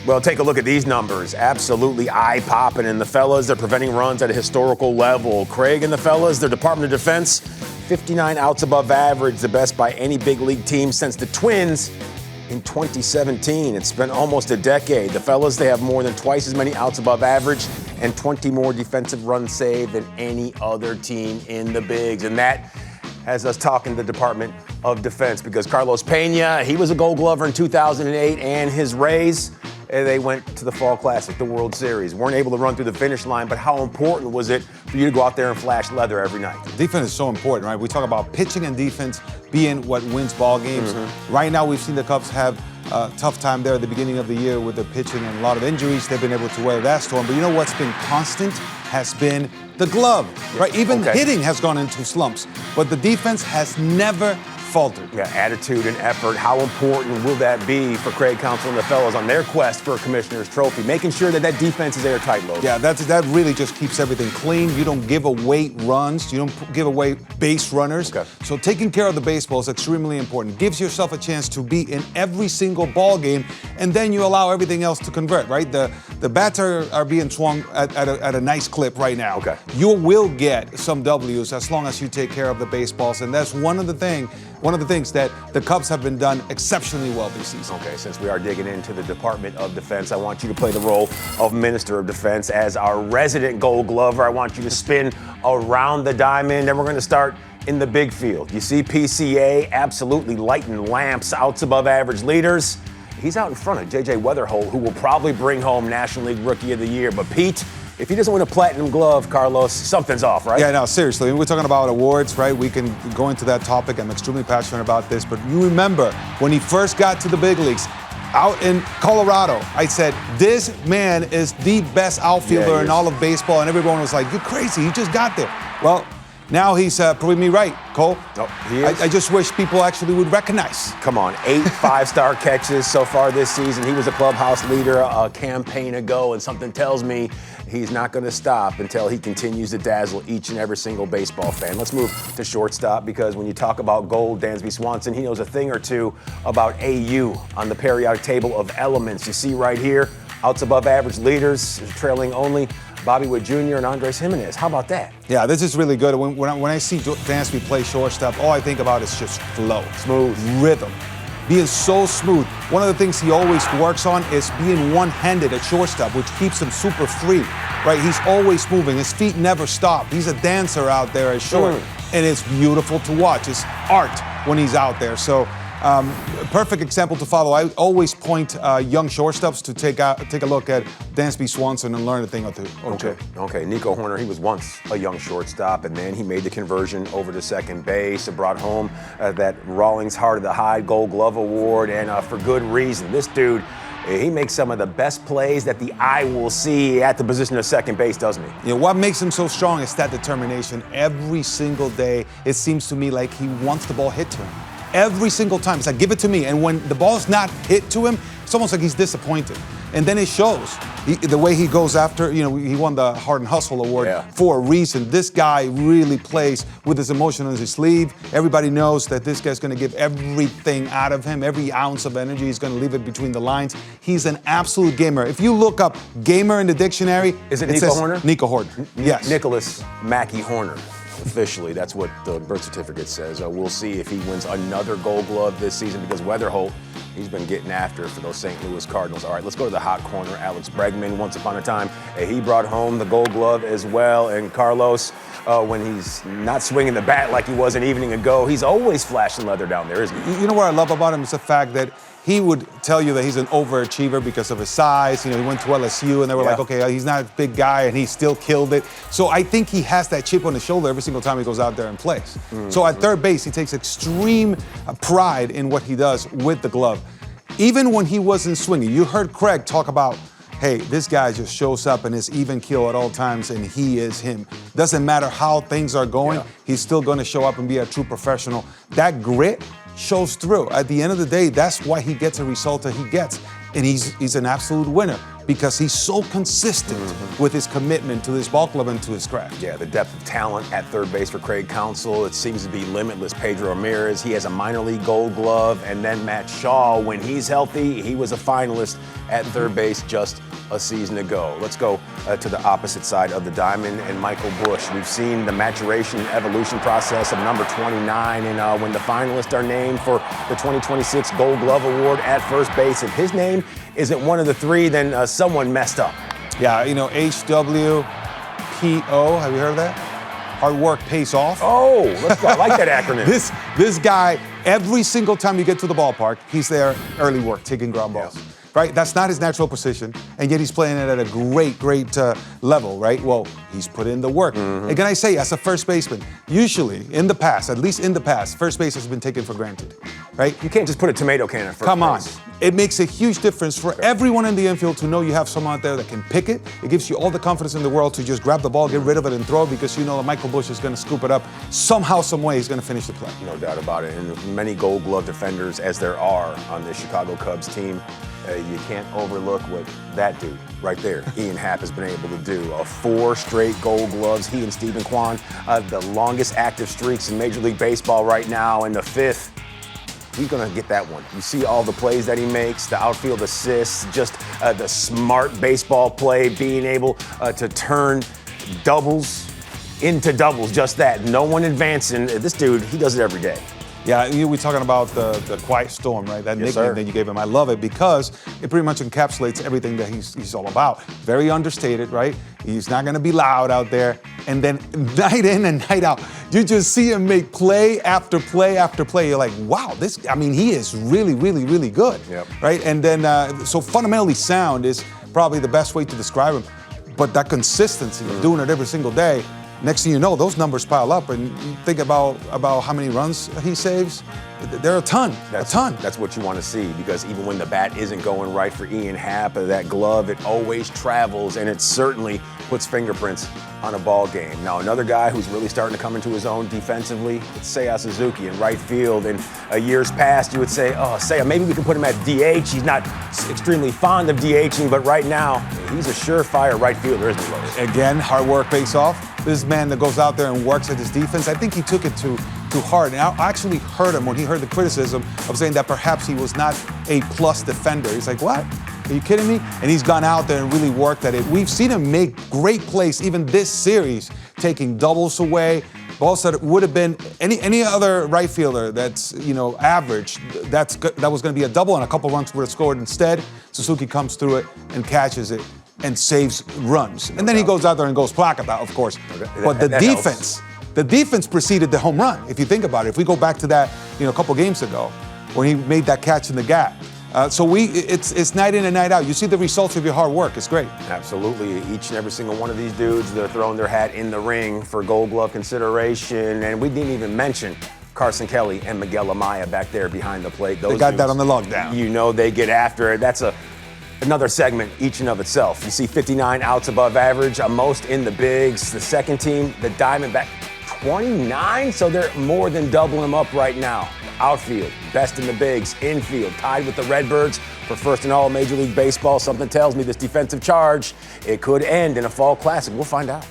Well, take a look at these numbers. Absolutely eye-popping. And the fellas, they're preventing runs at a historical level. Craig and the fellas, their Department of Defense, 59 outs above average, the best by any big league team since the Twins in 2017. It's been almost a decade. The fellas, they have more than twice as many outs above average and 20 more defensive runs saved than any other team in the bigs. And that has us talking to the Department of Defense, because Carlos Peña, he was a Gold Glover in 2008, and his Rays, they went to the Fall Classic, the World Series. Weren't able to run through the finish line, but how important was it for you to go out there and flash leather every night? Defense is so important, right? We talk about pitching and defense being what wins ball games. Right now, we've seen the Cubs have a tough time there at the beginning of the year with the pitching and a lot of injuries. They've been able to weather that storm. But you know what's been constant has been the glove, right? Even hitting has gone into slumps, but the defense has never faltered. Yeah, attitude and effort. How important will that be for Craig Counsell and the fellas on their quest for a commissioner's trophy? Making sure that defense is airtight, Logan. Yeah, that really just keeps everything clean. You don't give away runs. You don't give away base runners. So taking care of the baseball is extremely important. Gives yourself a chance to be in every single ball game, and then you allow everything else to convert, right? The bats are being swung at a nice clip right now. You will get some W's as long as you take care of the baseballs, and that's one of the things that the Cubs have been done exceptionally well this season. Okay, since we are digging into the Department of Defense, I want you to play the role of Minister of Defense as our resident Gold Glover. I want you to spin around the diamond, and we're going to start in the big field. You see PCA absolutely lighting lamps, outs above average leaders. He's out in front of J.J. Weatherholt, who will probably bring home National League Rookie of the Year. But Pete, if he doesn't win a platinum glove, Carlos, something's off, right? Yeah, no, seriously. We're talking about awards, right? We can go into that topic. I'm extremely passionate about this. But you remember when he first got to the big leagues, out in Colorado, I said, this man is the best outfielder in all of baseball. And everyone was like, you're crazy. He just got there. Well, now he's proving me right, Cole. He is. I just wish people actually would recognize. Come on, 8 5-star catches so far this season. He was a clubhouse leader a campaign ago, and something tells me he's not going to stop until he continues to dazzle each and every single baseball fan. Let's move to shortstop, because when you talk about gold, Dansby Swanson, he knows a thing or two about AU on the periodic table of elements. You see right here, outs above average leaders, trailing only Bobby Witt Jr. and Andres Gimenez. How about that? Yeah, this is really good. When I see Dansby play shortstop, all I think about is just flow. Smooth. Rhythm. Being so smooth. One of the things he always works on is being one-handed at shortstop, which keeps him super free, right? He's always moving. His feet never stop. He's a dancer out there at short, and it's beautiful to watch. It's art when he's out there. So, perfect example to follow. I always point young shortstops to take a look at Dansby Swanson and learn a thing or two. Okay. Nico Hoerner, he was once a young shortstop, and then he made the conversion over to second base and brought home that Rawlings Heart of the Hide Gold Glove Award, and for good reason. This dude, he makes some of the best plays that the eye will see at the position of second base, doesn't he? Yeah, what makes him so strong is that determination. Every single day, it seems to me like he wants the ball hit to him. Every single time. It's like, give it to me. And when the ball's not hit to him, it's almost like he's disappointed. And then it shows. The way he goes after, he won the Heart and Hustle Award for a reason. This guy really plays with his emotion on his sleeve. Everybody knows that this guy's going to give everything out of him. Every ounce of energy, he's going to leave it between the lines. He's an absolute gamer. If you look up gamer in the dictionary, is it Nico Hoerner? Nico Hoerner. Yes. Nicholas Mackey Hoerner. Officially, that's what the birth certificate says. We'll see if he wins another Gold Glove this season, because Weatherholt, he's been getting after it for those St. Louis Cardinals. All right, let's go to the hot corner. Alex Bregman, once upon a time, he brought home the Gold Glove as well. And Carlos, when he's not swinging the bat like he was an evening ago, he's always flashing leather down there, isn't he? You know what I love about him is the fact that he would tell you that he's an overachiever because of his size. He went to LSU, and they were like, okay, he's not a big guy, and he still killed it. So I think he has that chip on his shoulder every single time he goes out there and plays. So at third base, he takes extreme pride in what he does with the glove. Even when he wasn't swinging, you heard Craig talk about, hey, this guy just shows up and is even keel at all times, and he is him. Doesn't matter how things are going, he's still going to show up and be a true professional. That grit shows through. At the end of the day, that's why he gets a result that he gets. And he's an absolute winner because he's so consistent with his commitment to this ball club and to his craft. Yeah, the depth of talent at third base for Craig Counsell, it seems to be limitless. Pedro Ramirez, he has a minor league Gold Glove, and then Matt Shaw, when he's healthy, he was a finalist at third base just a season ago. Let's go to the opposite side of the diamond and Michael Busch. We've seen the maturation and evolution process of number 29, and when the finalists are named for the 2026 Gold Glove Award at first base, if his name isn't one of the three, then someone messed up. Yeah, you know, HWPO, have you heard of that? Hard work pays off. Oh, let's go. I like that acronym. This guy, every single time you get to the ballpark, he's there, early work, taking ground balls. Yeah. Right? That's not his natural position, and yet he's playing it at a great level, right? Well, he's put in the work. And can I say, as a first baseman, usually, in the past, at least in the past, first base has been taken for granted, right? You can't just put a tomato can at first Come on. base. It makes a huge difference for everyone in the infield to know you have someone out there that can pick it. It gives you all the confidence in the world to just grab the ball, get rid of it, and throw it because you know that Michael Busch is going to scoop it up. Somehow, some way, he's going to finish the play. No doubt about it. And as many Gold Glove defenders as there are on the Chicago Cubs team, you can't overlook what that dude right there, Ian Happ, has been able to do. 4 straight Gold Gloves. He and Stephen Kwan, the longest active streaks in Major League Baseball right now, and the 5th. He's going to get that one. You see all the plays that he makes, the outfield assists, just the smart baseball play, being able to turn doubles into doubles, just that. No one advancing. This dude, he does it every day. Yeah, we're talking about the quiet storm, right? That Yes, nickname sir. that you gave him. I love it because it pretty much encapsulates everything that he's all about. Very understated, right? He's not going to be loud out there. And then night in and night out, you just see him make play after play after play. You're like, wow, he is really good, Yep. right? And then, so fundamentally sound is probably the best way to describe him. But that consistency of doing it every single day, next thing you know, those numbers pile up, and you think about how many runs he saves. They're a ton. That's what you want to see, because even when the bat isn't going right for Ian Happ, that glove, it always travels, and it certainly puts fingerprints on a ball game. Now, another guy who's really starting to come into his own defensively, it's Seiya Suzuki in right field. In years past, you would say, oh, Seiya, maybe we can put him at DH. He's not extremely fond of DHing, but right now, he's a surefire right fielder, isn't he, Lois? Again, hard work pays off. This man that goes out there and works at his defense, I think he took it too hard. And I actually heard him when he heard the criticism of saying that perhaps he was not a plus defender. He's like, what? Are you kidding me? And he's gone out there and really worked at it. We've seen him make great plays, even this series, taking doubles away. Balls that would have been any other right fielder that's, average, that was going to be a double and a couple runs would have scored. Instead, Suzuki comes through it and catches it and saves runs. And then he goes out there and goes placata, of course. But the defense preceded the home run, if you think about it. If we go back to that, a couple games ago, when he made that catch in the gap. It's night in and night out. You see the results of your hard work. It's great. Absolutely. Each and every single one of these dudes, they're throwing their hat in the ring for Gold Glove consideration. And we didn't even mention Carson Kelly and Miguel Amaya back there behind the plate. Those they got dudes, that on the lockdown. They get after it. That's another segment each and of itself. You see 59 outs above average, most in the bigs. The second team, the Diamondback, 29, so they're more than doubling them up right now. Outfield, best in the bigs. Infield, tied with the Redbirds for first in all of Major League Baseball. Something tells me this defensive charge, it could end in a fall classic. We'll find out.